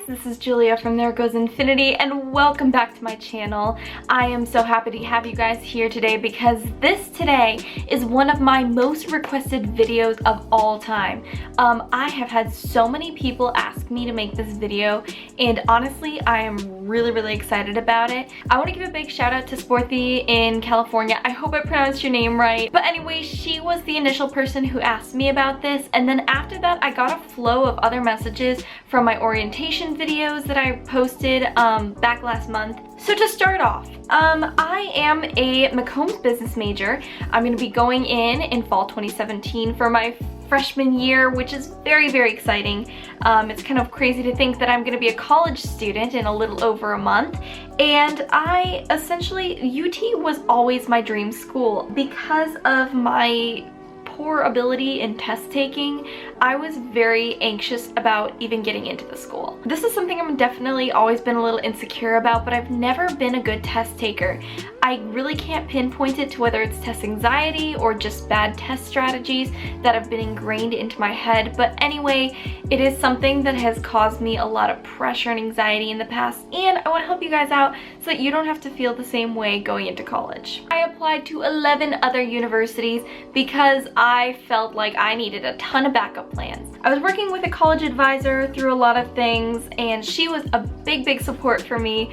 guys, this is Julia from There Goes Infinity and welcome back to my channel. I am so happy to have you guys here today because this today is one of my most requested videos of all time. I have had so many people ask me to make this video and honestly I am really excited about it. I want to give a big shout out to Sporthy in California. I hope I pronounced your name right. But anyway, she was the initial person who asked me about this, and then after that I got a flow of other messages from my orientation videos that I posted back last month. So to start off, I am a McCombs business major. I'm going to be going in fall 2017 for my freshman year, which is very exciting. It's kind of crazy to think that I'm going to be a college student in a little over a month, and I essentially, UT was always my dream school. Because of my poor ability in test taking, I was very anxious about even getting into the school. This is something I'm definitely always been a little insecure about, but I've never been a good test taker. I really can't pinpoint it to whether it's test anxiety or just bad test strategies that have been ingrained into my head, but anyway, it is something that has caused me a lot of pressure and anxiety in the past, and I want to help you guys out so that you don't have to feel the same way going into college. I applied to 11 other universities because I felt like I needed a ton of backup plans. I was working with a college advisor through a lot of things, and she was a big support for me.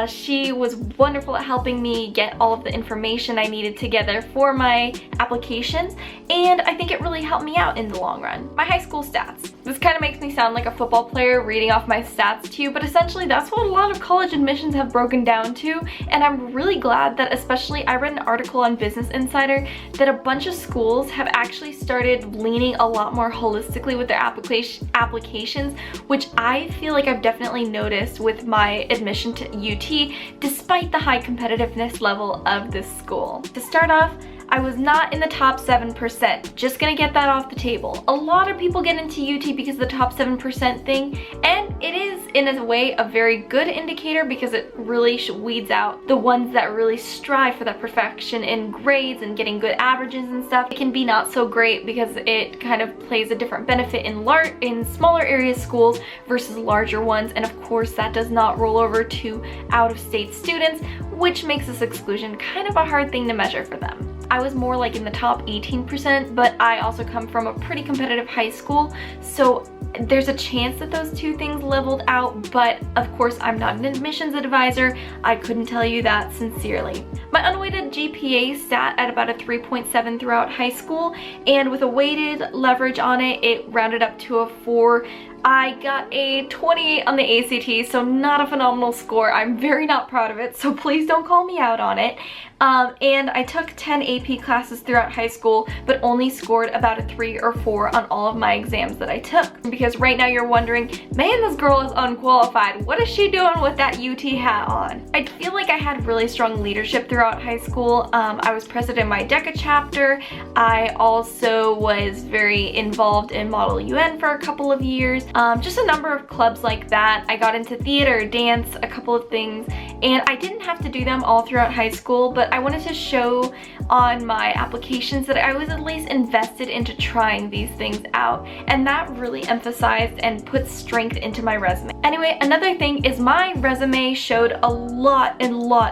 She was wonderful at helping me get all of the information I needed together for my applications, and I think it really helped me out in the long run. My high school stats. This kind of makes me sound like a football player reading off my stats to you, but essentially that's what a lot of college admissions have broken down to, and I'm really glad that, especially I read an article on Business Insider that a bunch of schools have actually started leaning a lot more holistically with their applications, which I feel like I've definitely noticed with my admission to UT, despite the high competitiveness level of this school. To start off, I was not in the top 7%. Just gonna get that off the table. A lot of people get into UT because of the top 7% thing, and it is in a way a very good indicator because it really weeds out the ones that really strive for that perfection in grades and getting good averages and stuff. It can be not so great because it kind of plays a different benefit in smaller area schools versus larger ones, and of course that does not roll over to out-of-state students, which makes this exclusion kind of a hard thing to measure for them. I was more like in the top 18%, but I also come from a pretty competitive high school, so there's a chance that those two things leveled out, but of course I'm not an admissions advisor. I couldn't tell you that sincerely. My unweighted GPA sat at about a 3.7 throughout high school, and with a weighted leverage on it, it rounded up to a 4. I got a 28 on the ACT, so not a phenomenal score. I'm very not proud of it, so please don't call me out on it. And I took 10 AP classes throughout high school, but only scored about a 3 or 4 on all of my exams that I took. Because right now you're wondering, man, this girl is unqualified. What is she doing with that UT hat on? I feel like I had really strong leadership throughout high school. I was president of my DECA chapter. I also was very involved in Model UN for a couple of years. Just a number of clubs like that. I got into theater, dance, a couple of things, and I didn't have to do them all throughout high school, but I wanted to show on my applications that I was at least invested into trying these things out, and that really emphasized and put strength into my resume. Anyway, another thing is my resume showed a lot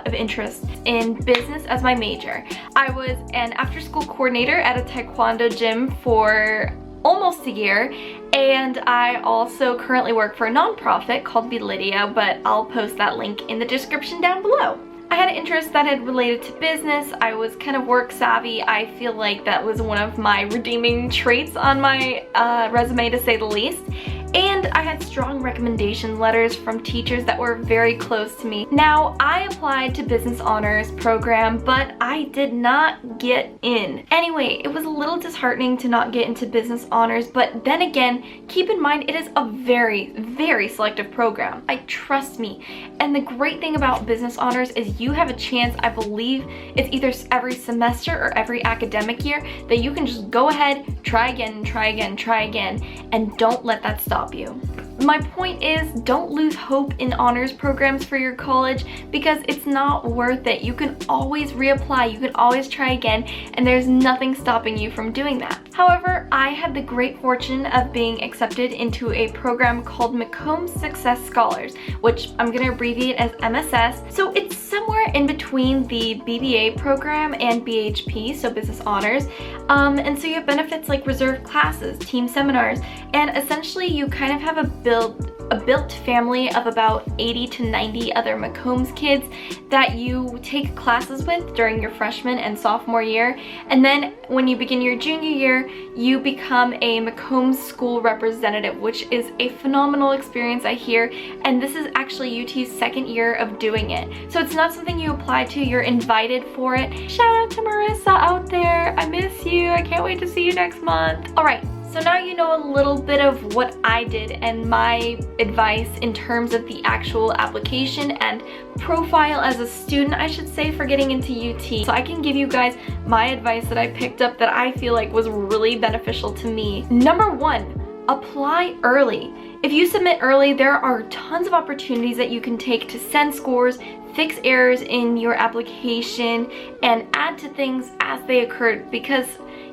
of interest in business as my major. I was an after-school coordinator at a taekwondo gym for almost a year, and I also currently work for a nonprofit called Be Lydia, but I'll post that link in the description down below. I had an interest that had related to business. I was kind of work savvy. I feel like that was one of my redeeming traits on my resume, to say the least. And I had strong recommendation letters from teachers that were very close to me. Now, I applied to Business Honors program, but I did not get in. Anyway, it was a little disheartening to not get into Business Honors, but then again, keep in mind it is a very selective program. Trust me. And the great thing about Business Honors is you have a chance, I believe it's either every semester or every academic year, that you can just go ahead, try again, and don't let that stop you. My point is, don't lose hope in honors programs for your college because it's not worth it. You can always reapply, you can always try again, and there's nothing stopping you from doing that. However, I had the great fortune of being accepted into a program called Macomb Success Scholars, which I'm going to abbreviate as MSS. So it's somewhere in between the BBA program and BHP, so Business Honors. And so you have benefits like reserved classes, team seminars, and essentially you kind of have a built family of about 80 to 90 other Macomb's kids that you take classes with during your freshman and sophomore year. And then when you begin your junior year, you become a Macomb's school representative, which is a phenomenal experience, I hear. And this is actually UT's second year of doing it. So it's not something you apply to, you're invited for it. Shout out to Marissa out there. I miss you. I can't wait to see you next month. All right. So now you know a little bit of what I did and my advice in terms of the actual application and profile as a student, I should say, for getting into UT. So I can give you guys my advice that I picked up that I feel like was really beneficial to me. Number one, apply early. If you submit early, there are tons of opportunities that you can take to send scores, fix errors in your application, and add to things as they occurred, because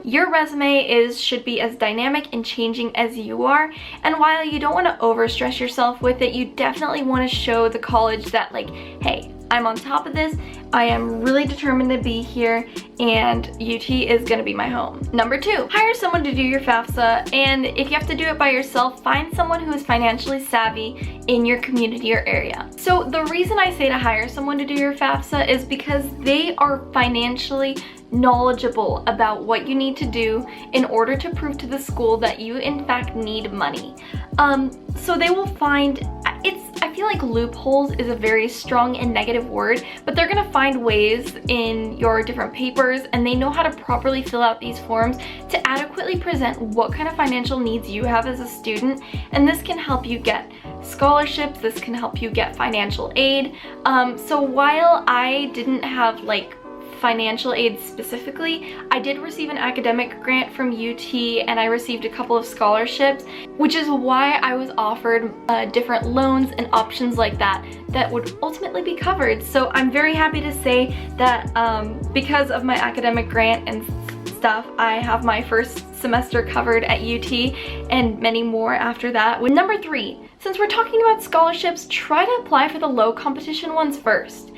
your resume should be as dynamic and changing as you are. And while you don't want to overstress yourself with it, you definitely want to show the college that, like, hey, I'm on top of this, I am really determined to be here, and UT is gonna be my home. Number two, hire someone to do your FAFSA, and if you have to do it by yourself, find someone who is financially savvy in your community or area. So the reason I say to hire someone to do your FAFSA is because they are financially knowledgeable about what you need to do in order to prove to the school that you in fact need money. So they will find, I feel like loopholes is a very strong and negative word, but they're gonna find ways in your different papers, and they know how to properly fill out these forms to adequately present what kind of financial needs you have as a student. And this can help you get scholarships, this can help you get financial aid. So while I didn't have like financial aid specifically, I did receive an academic grant from UT, and I received a couple of scholarships, which is why I was offered different loans and options like that would ultimately be covered. So I'm very happy to say that because of my academic grant and stuff, I have my first semester covered at UT and many more after that. Number three, since we're talking about scholarships, try to apply for the low competition ones first.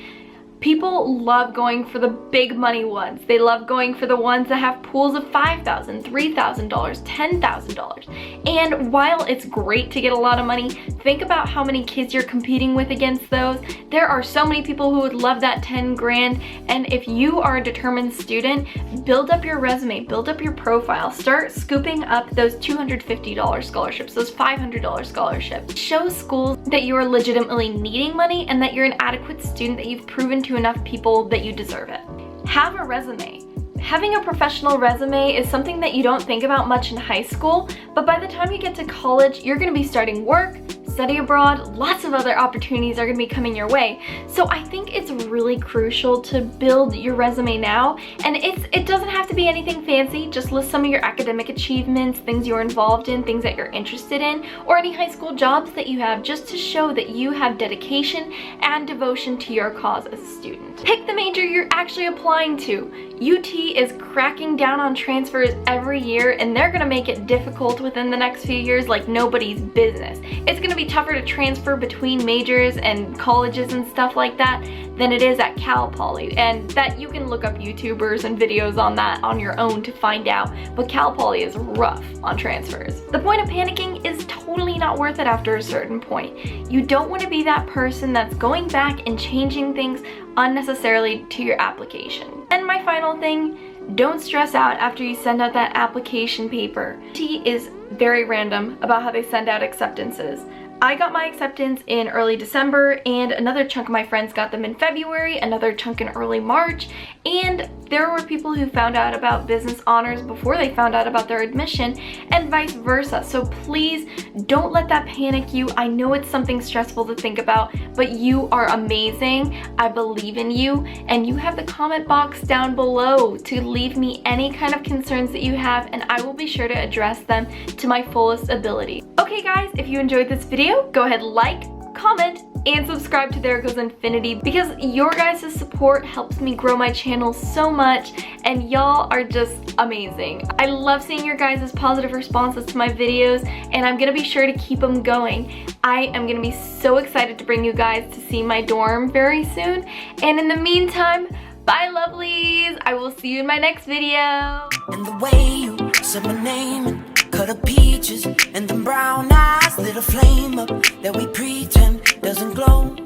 People love going for the big money ones. They love going for the ones that have pools of $5,000, $3,000, $10,000. And while it's great to get a lot of money, think about how many kids you're competing with against those. There are so many people who would love that 10 grand. And if you are a determined student, build up your resume, build up your profile, start scooping up those $250 scholarships, those $500 scholarships. Show schools that you are legitimately needing money and that you're an adequate student, that you've proven to enough people that you deserve it. Have a resume. Having a professional resume is something that you don't think about much in high school, but by the time you get to college, you're going to be starting work, study abroad, lots of other opportunities are going to be coming your way. So I think it's really crucial to build your resume now, and it doesn't have to be anything fancy. Just list some of your academic achievements, things you're involved in, things that you're interested in, or any high school jobs that you have, just to show that you have dedication and devotion to your cause as a student. Pick the major you're actually applying to. UT is cracking down on transfers every year, and they're gonna make it difficult within the next few years like nobody's business. It's gonna be tougher to transfer between majors and colleges and stuff like that than it is at Cal Poly, and that you can look up YouTubers and videos on that on your own to find out, but Cal Poly is rough on transfers. The point of panicking is totally not worth it after a certain point. You don't want to be that person that's going back and changing things unnecessarily to your application. And my final thing, don't stress out after you send out that application paper. T is very random about how they send out acceptances. I got my acceptance in early December, and another chunk of my friends got them in February, another chunk in early March, and there were people who found out about business honors before they found out about their admission, and vice versa. So please don't let that panic you. I know it's something stressful to think about, but you are amazing. I believe in you, and you have the comment box down below to leave me any kind of concerns that you have, and I will be sure to address them to my fullest ability. Okay guys, if you enjoyed this video, go ahead, like, comment, and subscribe to There Goes Infinity because your guys' support helps me grow my channel so much, and y'all are just amazing. I love seeing your guys' positive responses to my videos, and I'm gonna be sure to keep them going. I am gonna be so excited to bring you guys to see my dorm very soon, and in the meantime, bye lovelies! I will see you in my next video. And the way you said my name and cut up peaches and them brown eyes lit a flame up that we pretend doesn't glow.